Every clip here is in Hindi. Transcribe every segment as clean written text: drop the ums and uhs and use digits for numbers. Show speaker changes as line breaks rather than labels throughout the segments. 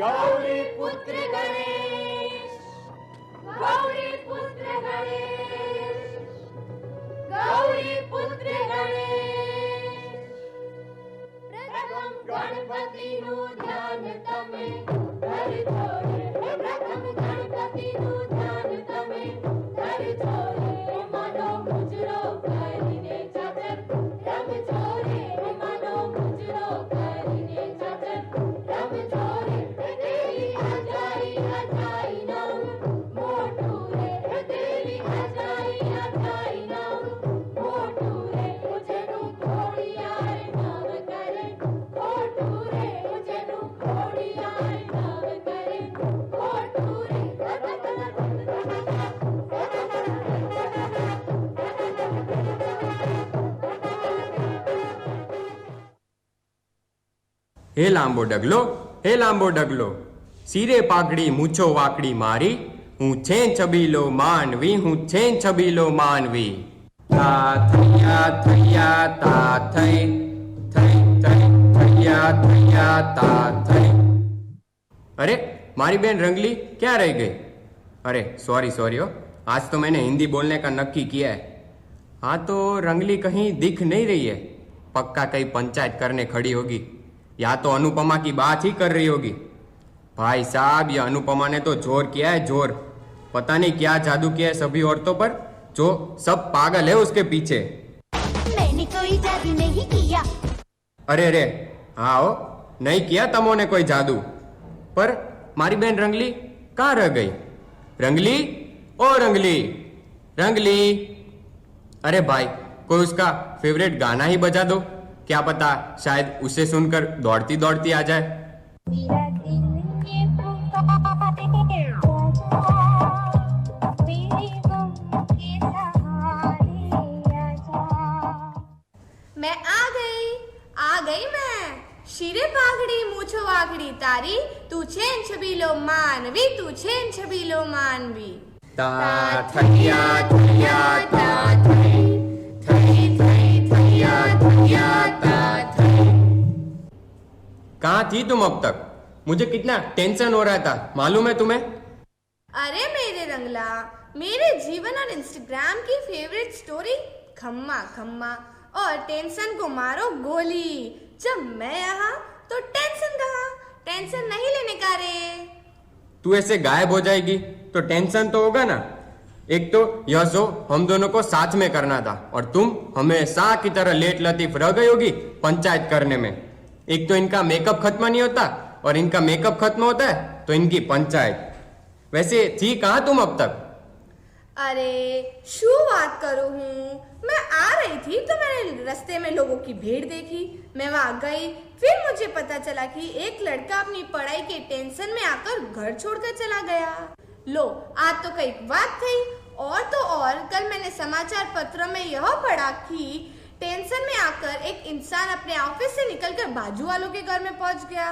गौरी पुत्र गणेश, गौरी पुत्र गणेश, गौरी पुत्र गणेश। प्रथम गणपतिનું ધ્યાન તમે ધરજો રે, પ્રથમ ગણપતિનું ધ્યાન તમે ધરજો રે, મનો મુજરો કરીને ચાચર રમજો રે, મનો મુજરો કરીને ચાચર રમજો રે, તેરી અજાઈ અજાઈ નામ મોટું રે, તેરી અજાઈ અજાઈ નામ મોટું રે, જેનું ખોડિયાર નામ કરે ખોટું રે, જેનું ખોડિયાર નામ કરે ખોટું રે।
હે લાંબો ડગલો, હે લાંબો ડગલો, સિરે પાઘડી મૂછો વાકડી મારી, હું છેન છબીલો માનવી, હું છેન છબીલો માનવી। તા થૈયા થૈયા તા થઈ, થઈ થઈ થૈયા થૈયા તા થઈ। अरे मारी बहन रंगली क्या रह गई? अरे सॉरी सॉरी हो, आज तो मैंने हिंदी बोलने का नक्की किया है। हाँ तो रंगली कहीं दिख नहीं रही है, पक्का कहीं पंचायत करने खड़ी होगी या तो अनुपमा की बात ही कर रही होगी। भाई साहब ये अनुपमा ने तो जोर किया है, जोर। पता नहीं क्या जादू किया है सभी औरतों पर, जो सब पागल है उसके पीछे।
मैंने कोई जादू नहीं किया।
अरे अरे हाँ हो, नहीं किया तमोने कोई जादू। पर मारी बहन रंगली कहाँ रह गई? रंगली, ओ रंगली, रंगली। अरे भाई कोई उसका फेवरेट गाना ही बजा दो, क्या पता शायद उसे सुनकर दौड़ती दौड़ती आ जाए।
मेरा दिल ये पुकारे, मेरे गम के सहारे आजा।
मैं आ गई मैं। शिरे पाघड़ी मूछो वाघड़ी तारी, तू छेन छबीलो मानवी, तू छेन छबीलो मानवी।
ता थैया थैया ता थै, थै थै थैया थैया ता थै। कहाँ थी तुम अब तक? मुझे कितना टेंशन हो रहा था मालूम है तुम्हें?
अरे मेरे रंगला, मेरे जीवन और इंस्टाग्राम की फेवरेट स्टोरी खम्मा खम्मा और टेंशन को मारो गोली। जब मैं यहाँ तो टेंशन कहाँ? टेंशन नहीं लेने का रे।
तू ऐसे गायब हो जाएगी तो टेंशन तो होगा ना। एक तो यह शो हम दोनों को साथ में करना था और तुम हमेशा की तरह लेट लतीफ रह गई होगी पंचायत करने में। एक तो इनका मेकअप खत्म नहीं होता और इनका मेकअप खत्म होता है तो इनकी पंचायत। वैसे थी कहाँ तुम अब तक?
अरे शू बात करूँ हूँ, मैं आ रही थी तो मैंने रास्ते में लोगों की भीड़ देखी, मैं वहां गई, फिर मुझे पता चला कि एक लड़का अपनी पढ़ाई के टेंशन में आकर घर छोड़कर चला गया। लो आज तो कई बात थी, और तो और कल मैंने समाचार पत्र में यह पढ़ा कि टेंशन में आकर एक इंसान अपने ऑफिस से निकलकर बाजू वालों के घर में पहुंच गया,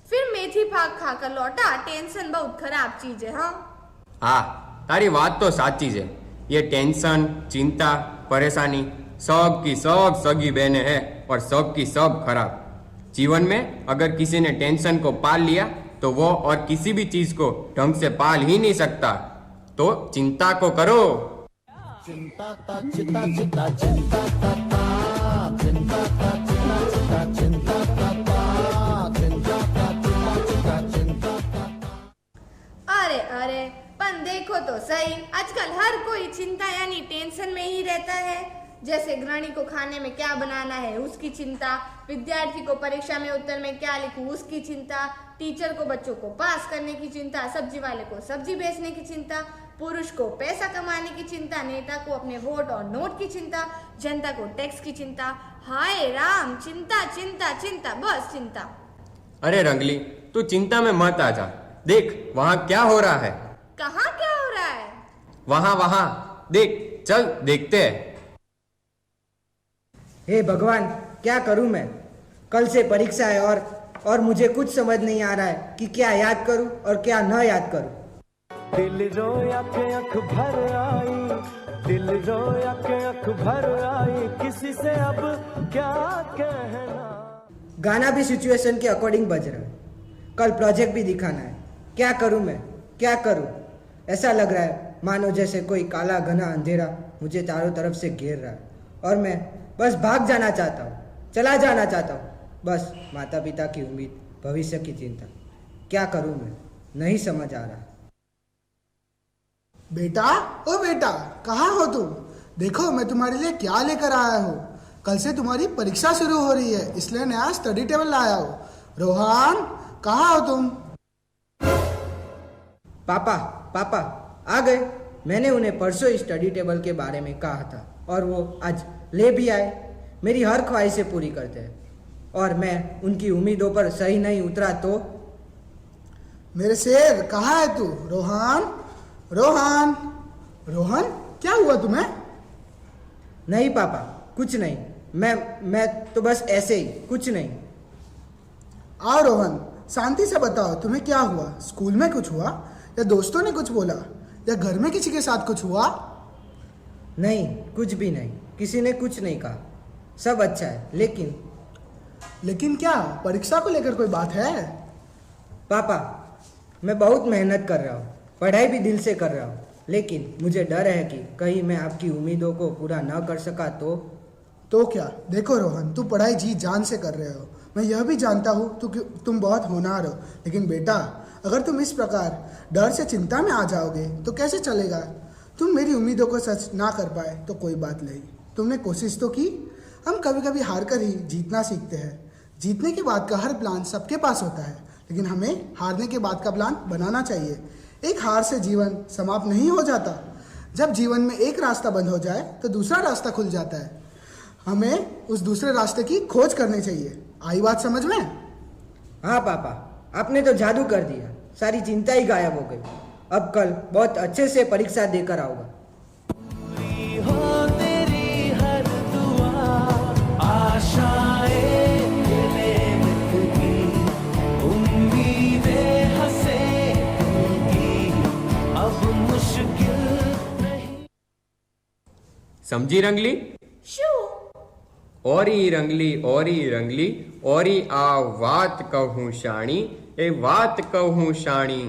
फिर मेथी पाक खाकर लौटा। टेंशन बहुत खराब चीज है।
हाँ तारी बात तो साची है। ये टेंशन, चिंता, परेशानी सब की सब सगी बहनें हैं और सब की सब खराब। जीवन में अगर किसी ने टेंशन को पाल लिया तो वो और किसी भी चीज को ढंग से पाल ही नहीं सकता। तो चिंता को करो।
चिंता ता चिता चिता चिंता ता ता, चिंता ता चिता चिता चिंता ता ता, चिंता ता चिता चिता चिंता ता ता।
अरे अरे पण देखो तो सही, आजकल हर कोई चिंता यानी टेंशन में ही रहता है। जैसे गृहिणी को खाने में क्या बनाना है उसकी चिंता, विद्यार्थी को परीक्षा में उत्तर में क्या लिखूं उसकी चिंता, टीचर को बच्चों को पास करने की चिंता, सब्जी वाले को सब्जी बेचने की चिंता, पुरुष को पैसा कमाने की चिंता, नेता को अपने वोट और नोट की चिंता, जनता को टैक्स की चिंता। हाय राम, चिंता चिंता चिंता, बस चिंता।
अरे रंगली तू चिंता में मत आ जा, देख वहाँ क्या हो रहा है।
कहाँ क्या हो रहा है?
वहाँ वहाँ देख, चल देखते हैं।
हे भगवान क्या करूं मैं? कल से परीक्षा है और मुझे कुछ समझ नहीं आ रहा है कि क्या याद करूं और क्या न याद करूं।
दिल रोया के अख भर आई, दिल रोया के अख भर आई, किसी से अब क्या कहना।
गाना भी सिचुएशन के अकॉर्डिंग बज रहा है। कल प्रोजेक्ट भी दिखाना है। क्या करूं मैं, क्या करूं? ऐसा लग रहा है मानो जैसे कोई काला घना अंधेरा मुझे चारों तरफ से घेर रहा है और मैं बस भाग जाना चाहता हूँ, चला जाना चाहता हूँ। बस माता पिता की उम्मीद, भविष्य की चिंता। क्या करूं मैं, नहीं समझ आ रहा।
बेटा, ओ बेटा, कहाँ हो तुम? देखो मैं तुम्हारे लिए क्या लेकर आया हूँ। कल से तुम्हारी परीक्षा शुरू हो रही है, इसलिए नया स्टडी टेबल लाया हूँ। रोहन, कहाँ हो तुम?
पापा, पापा आ गए। मैंने उन्हें परसों स्टडी टेबल के बारे में कहा था और वो आज ले भी आए। मेरी हर ख्वाहिशें पूरी करते हैं और मैं उनकी उम्मीदों पर सही नहीं उतरा तो?
मेरे शेर, कहाँ है तू? रोहन, रोहन, रोहन, क्या हुआ तुम्हें?
नहीं पापा, कुछ नहीं। मैं तो बस ऐसे ही, कुछ नहीं।
आओ रोहन, शांति से बताओ तुम्हें क्या हुआ। स्कूल में कुछ हुआ या दोस्तों ने कुछ बोला या घर में किसी के साथ कुछ हुआ?
नहीं, कुछ भी नहीं। किसी ने कुछ नहीं कहा, सब अच्छा है।
लेकिन क्या परीक्षा को लेकर कोई बात है?
पापा, मैं बहुत मेहनत कर रहा हूँ, पढ़ाई भी दिल से कर रहा हूँ, लेकिन मुझे डर है कि कहीं मैं आपकी उम्मीदों को पूरा न कर सका तो?
तो क्या? देखो रोहन, तू पढ़ाई जी जान से कर रहे हो। मैं यह भी जानता हूँ तुम बहुत होनहार हो, लेकिन बेटा अगर तुम इस प्रकार डर से चिंता में आ जाओगे तो कैसे चलेगा? तुम मेरी उम्मीदों को सच ना कर पाए तो कोई बात नहीं, तुमने कोशिश तो की। हम कभी कभी हार कर ही जीतना सीखते हैं। जीतने के बाद का हर प्लान सबके पास होता है, लेकिन हमें हारने के बाद का प्लान बनाना चाहिए। एक हार से जीवन समाप्त नहीं हो जाता। जब जीवन में एक रास्ता बंद हो जाए तो दूसरा रास्ता खुल जाता है। हमें उस दूसरे रास्ते की खोज करनी चाहिए। आई बात समझ में?
हाँ पापा, आपने तो जादू कर दिया, सारी चिंता ही गायब हो गई। अब कल बहुत अच्छे से परीक्षा देकर आऊँगा।
हो तेरी हर दुआ, आशाएं दिले में की, उम्मीदें हंसे की, अब मुश्किल नहीं।
समझी रंगली?
શું?
ઓરી રંગલી ઓરી આ વાત કહું શાણી, એ વાત કહું શાણી,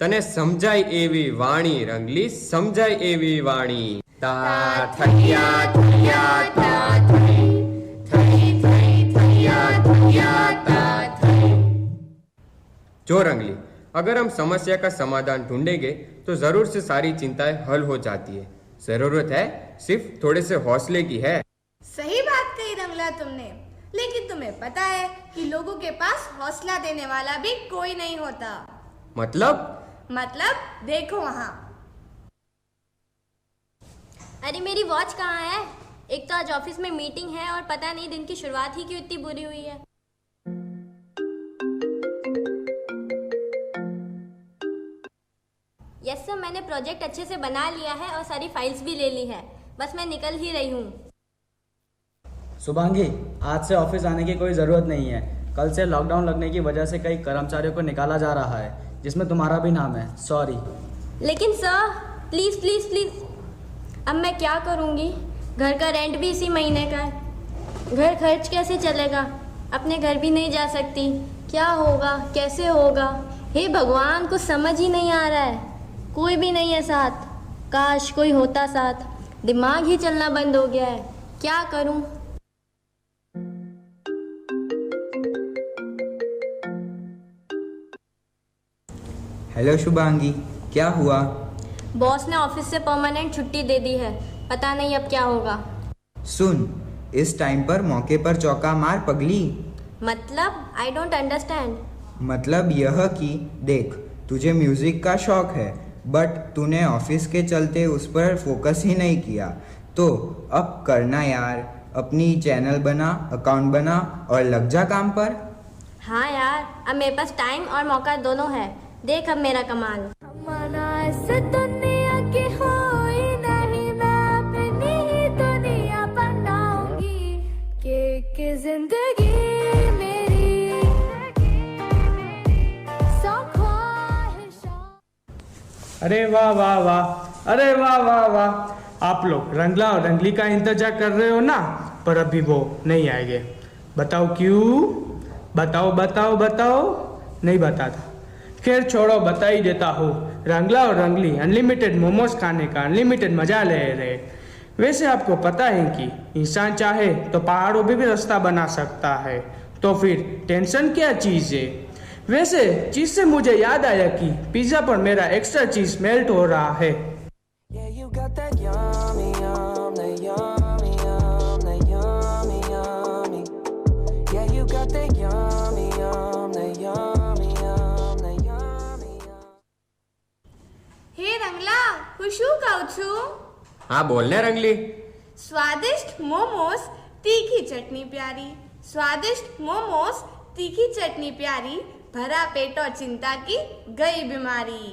તને સમજાય એવી વાણી રંગલી, સમજાય એવી વાણી. તા થૈયા થૈયા તા થઈ, થઈ થઈ થૈયા થૈયા ता થઈ. जो रंगली, अगर हम समस्या का समाधान ढूंढेंगे तो जरूर से सारी चिंताएं हल हो जाती है। जरूरत है सिर्फ थोड़े से हौसले की है।
सही बात कही रंगला तुमने, लेकिन तुम्हें पता है कि लोगों के पास हौसला देने वाला भी कोई नहीं होता। मतलब देखो वहाँ।
अरे मेरी वॉच कहाँ है? एक तो आज ऑफिस में मीटिंग है और पता नहीं दिन की शुरुआत ही क्यों इतनी बुरी हुई है। यस सर, मैंने प्रोजेक्ट अच्छे से बना लिया है और सारी फाइल्स भी ले ली है। बस मैं निकल ही रही हूँ।
शुभांगी, आज से ऑफिस आने की कोई ज़रूरत नहीं है। कल से लॉकडाउन लगने की वजह से कई कर्मचारियों को निकाला जा रहा है, जिसमें तुम्हारा भी नाम है। सॉरी।
लेकिन सर प्लीज़ प्लीज़ प्लीज़, अब मैं क्या करूँगी? घर का रेंट भी इसी महीने का है। घर खर्च कैसे चलेगा? अपने घर भी नहीं जा सकती। क्या होगा, कैसे होगा? हे भगवान, कुछ समझ ही नहीं आ रहा है। कोई भी नहीं है साथ। काश कोई होता साथ। दिमाग ही चलना बंद हो गया है। क्या करूँ?
हेलो शुभांगी, क्या हुआ?
बॉस ने ऑफिस से परमानेंट छुट्टी दे दी है। पता नहीं अब क्या होगा।
सुन, इस टाइम पर मौके पर चौका मार पगली।
मतलब? I don't understand.
मतलब यह कि देख, तुझे म्यूजिक का शौक है, बट तूने ऑफिस के चलते उस पर फोकस ही नहीं किया। तो अब करना यार, अपनी चैनल बना, अकाउंट बना और लग जा काम पर।
हाँ यार, अब मेरे पास टाइम और मौका दोनों है। देख अब मेरा कमाल।
दुनिया की हो नहीं, मैं अपनी ही दुनिया बनाऊंगी। कि जिंदगी मेरी सौ ख्वाहिशों।
अरे वाह वाह वाह, अरे वाह वाह वाह। आप लोग रंगला और रंगली का इंतजार कर रहे हो ना, पर अभी वो नहीं आएंगे। बताओ क्यों? बताओ बताओ बताओ।
नहीं बताता। खैर छोड़ो, बता ही देता हूँ। रंगला और रंगली अनलिमिटेड मोमोज खाने का अनलिमिटेड मजा ले रहे। वैसे आपको पता है कि इंसान चाहे तो पहाड़ों पे भी रास्ता बना सकता है, तो फिर टेंशन क्या चीज़ है। वैसे चीज़ से मुझे याद आया कि पिज़्ज़ा पर मेरा एक्स्ट्रा चीज़ मेल्ट हो रहा है।
હે રંગલા, હું શું કહું છું?
हाँ बोलने रंगली।
स्वादिष्ट मोमोज तीखी चटनी प्यारी, स्वादिष्ट मोमोज तीखी चटनी प्यारी, भरा पेट और चिंता की गई बीमारी।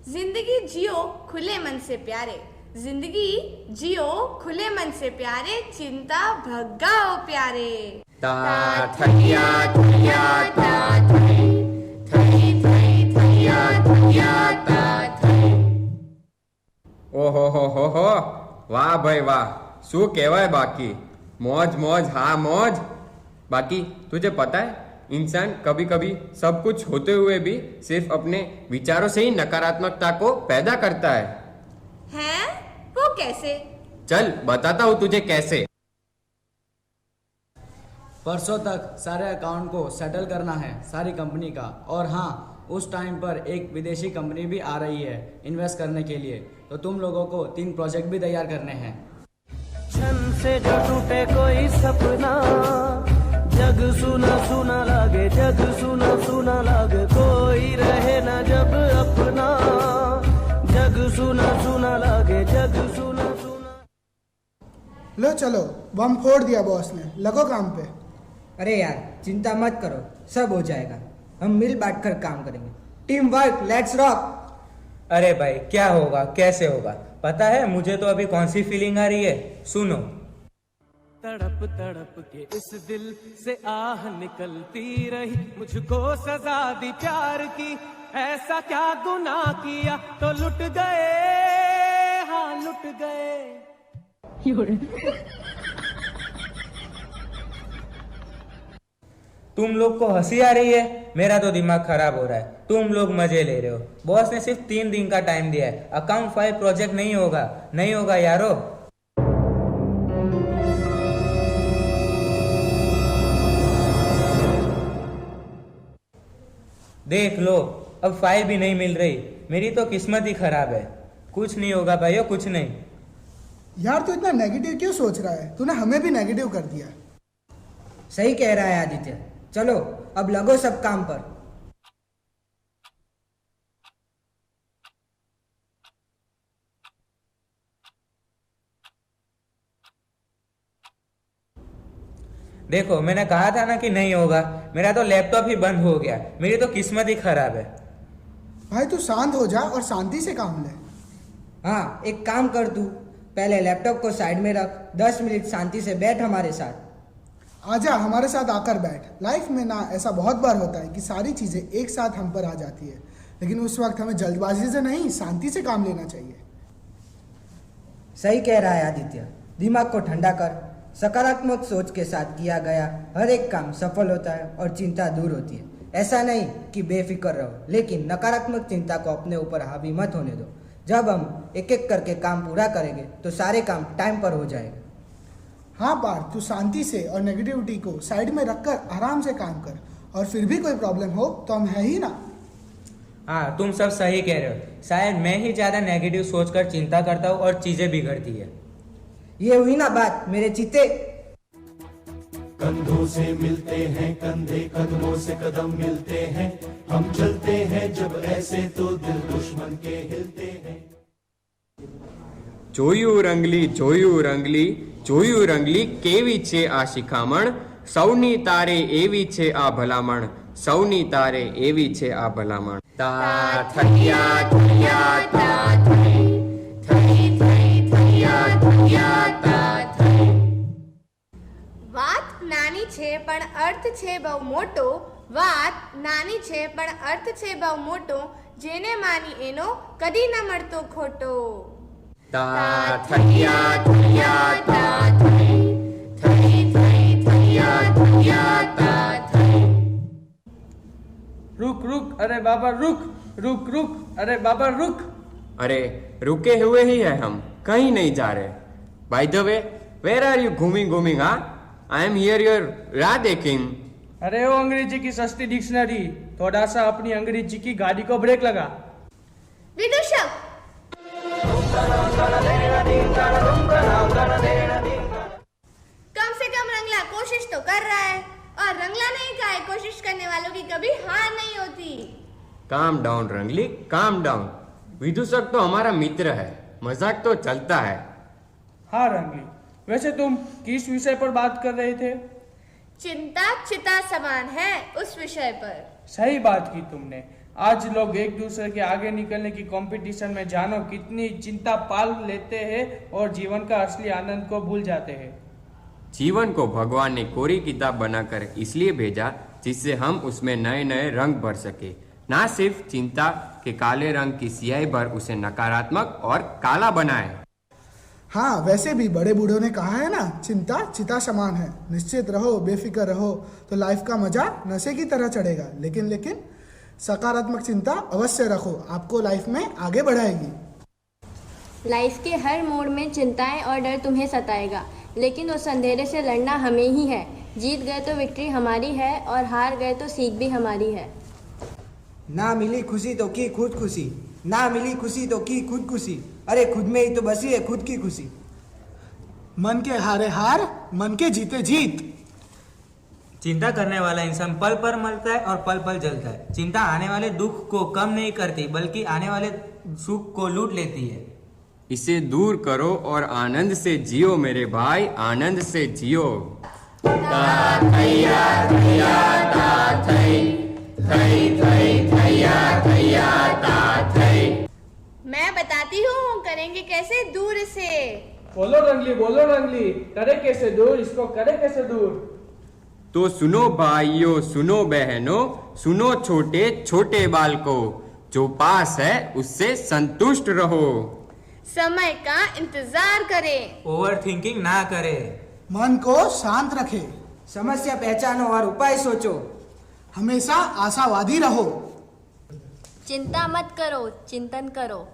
जिंदगी जियो खुले मन से प्यारे, जिंदगी जियो खुले मन से प्यारे, चिंता भगाओ प्यारे।
ता थैया थैया ता थै, थै थै थैया थैया ता थै। ओहो हो, वाह भाई वाह, શું કહેવાય બાકી। मौज मौज हाँ मौज। बाकी तुझे पता है इंसान कभी कभी सब कुछ होते हुए भी सिर्फ अपने विचारों से ही नकारात्मकता को पैदा करता है।
हैं? वो कैसे?
चल बताता हूँ तुझे कैसे।
परसों तक सारे अकाउंट को सेटल करना है, सारी कंपनी का। और हाँ, उस टाइम पर एक विदेशी कंपनी भी आ रही है इन्वेस्ट करने के लिए, तो तुम लोगों को 3 प्रोजेक्ट भी तैयार करने हैं।
छन से जो टूटे कोई सपना, जग सुना सुना लागे, जग सुना सुना लागे, कोई रहे ना जब अपना, जग सुना सुना लागे, जग सुना सुना।
लो चलो, बम फोड़ दिया बॉस ने, लगो काम पे।
अरे यार चिंता मत करो, सब हो जाएगा। हम मिल बांट कर काम करेंगे। Team work, let's rock.
अरे भाई क्या होगा, कैसे होगा? पता है मुझे तो अभी कौन सी फीलिंग आ रही है, सुनो।
तड़प तड़प के इस दिल से आह निकलती रही, मुझको सजा दी प्यार की, ऐसा क्या गुनाह किया तो लुट गए, हाँ लुट गए।
तुम लोग को हंसी आ रही है, मेरा तो दिमाग खराब हो रहा है। तुम लोग मजे ले रहे हो। बॉस ने सिर्फ 3 दिन का टाइम दिया है। अकाउंट फाइल प्रोजेक्ट नहीं होगा, नहीं होगा यारो। देख लो, अब फाइल भी नहीं मिल रही। मेरी तो किस्मत ही खराब है। कुछ नहीं होगा भाइयों, कुछ नहीं।
यार तू इतना नेगेटिव क्यों सोच रहा है? तूने हमें भी नेगेटिव कर दिया।
सही कह रहा है आदित्य। चलो अब लगो सब काम पर।
देखो मैंने कहा था ना कि नहीं होगा। मेरा तो लैपटॉप ही बंद हो गया। मेरी तो किस्मत ही खराब है।
भाई तू शांत हो जा और शांति से काम ले।
हाँ एक काम कर, तू पहले लैपटॉप को साइड में रख, 10 मिनट शांति से बैठ हमारे साथ।
आजा हमारे साथ आकर बैठ। लाइफ में ना ऐसा बहुत बार होता है कि सारी चीज़ें एक साथ हम पर आ जाती है, लेकिन उस वक्त हमें जल्दबाजी से नहीं, शांति से काम लेना चाहिए।
सही कह रहा है आदित्य। दिमाग को ठंडा कर। सकारात्मक सोच के साथ किया गया हर एक काम सफल होता है और चिंता दूर होती है। ऐसा नहीं कि बेफिक्र रहो, लेकिन नकारात्मक चिंता को अपने ऊपर हावी मत होने दो। जब हम एक एक करके काम पूरा करेंगे तो सारे काम टाइम पर हो जाएंगे।
हाँ पार्थ, तू शांति से और नेगेटिविटी को साइड में रखकर आराम से काम कर, और फिर भी कोई प्रॉब्लम हो तो हम है ही ना।
हाँ तुम सब सही कह रहे हो। शायद मैं ही ज्यादा नेगेटिव सोचकर चिंता करता हूँ और चीजें बिगड़ती है।
ये हुई ना बात मेरे चीते।
कंधों से मिलते हैं कंधे, कदमों से कदम मिलते हैं, हम चलते हैं जब ऐसे तो दिल दुश्मन के हिलते हैं।
જોયું રંગલી જોયું રંગલી જોયું રંગલી કેવી છે આ શિખામણ, સૌની તારે એવી છે આ ભલામણ, સૌની તારે એવી છે આ ભલામણ। તા થૈયા થૈયા તા થૈ, થૈ થૈ થૈયા થૈયા તા થૈ।
વાત નાની છે પણ અર્થ છે બહુ મોટો, વાત નાની છે પણ અર્થ છે બહુ મોટો, જેને માની એનો કદી ન મળતો ખોટો।
ता थैया थैया ता थै, थै थै थैया थैया ता थै।
रुक अरे बाबा रुक रुक रुक, अरे बाबा रुक।
अरे रुके हुए ही है हम, कहीं नहीं जा रहे। By the way, where are you घूमिंग? I am here your Radhe king.
अरे वो अंग्रेजी की सस्ती डिक्शनरी, थोड़ा सा अपनी अंग्रेजी की गाड़ी को ब्रेक लगा।
विदूषक, कम से कम रंगला कोशिश तो कर रहा है, और रंगला नहीं कहा है कोशिश करने वालों की कभी हार नहीं होती।
काम डाउन रंगली, काम डाउन। विदूषक तो हमारा मित्र है, मजाक तो चलता है।
हाँ रंगली, वैसे तुम किस विषय पर बात कर रहे थे?
चिंता चिता समान है उस विषय पर।
सही बात की तुमने। आज लोग एक दूसरे के आगे निकलने की कंपटीशन में जानो कितनी चिंता पाल लेते हैं और जीवन का असली आनंद को भूल जाते हैं।
जीवन को भगवान ने कोरी किताब बनाकर इसलिए भेजा जिससे हम उसमें नए नए रंग भर सके, ना सिर्फ चिंता के काले रंग की स्याही भर उसे नकारात्मक और काला बनाए।
हाँ, वैसे भी बड़े बूढ़ों ने कहा है ना, चिंता चिता समान है। निश्चित रहो, बेफिक्र रहो तो लाइफ का मजा नशे की तरह चढ़ेगा। लेकिन सकारात्मक चिंता अवश्य रखो, आपको लाइफ में आगे बढ़ाएगी।
लाइफ के हर मोड़ में चिंताएं और डर तुम्हें सताएगा, लेकिन उस अंधेरे से लड़ना हमें ही है। जीत गए तो विक्ट्री हमारी है और हार गए तो सीख भी हमारी है।
ना मिली खुशी तो की खुद खुशी, ना मिली खुशी तो की खुद खुशी। अरे खुद में ही तो बसी है खुद की खुशी।
मन के हारे हार, मन के जीते जीत।
चिंता करने वाला इंसान पल पर मरता है और पल पल जलता है। चिंता आने वाले दुख को कम नहीं करती, बल्कि आने वाले सुख को लूट लेती है।
इसे दूर करो और आनंद से जियो मेरे भाई, आनंद से जियो।
मैं बताती हूँ करेंगे कैसे दूर इसे।
बोलो रंगली, करे कैसे दूर इसको, करे कैसे दूर।
तो सुनो भाइयों, सुनो बहनों, सुनो छोटे छोटे बालकों, जो पास है उससे संतुष्ट रहो।
समय का इंतजार करें,
ओवर थिंकिंग ना करे,
मन को शांत रखे,
समस्या पहचानो और उपाय सोचो,
हमेशा आशावादी रहो।
चिंता मत करो, चिंतन करो।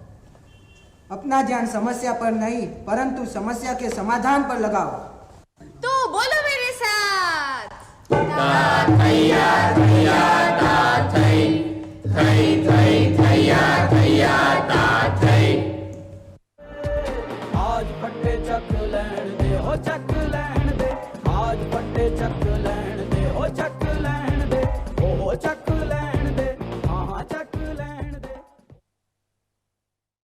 अपना ध्यान समस्या पर नहीं परंतु समस्या के समाधान पर लगाओ।
तो बोलो मेरे साथ,
आज फटे चक लैण दे हो चक लैण दे, आज फटे चक लैण दे हो चक लैण दे, ओ चक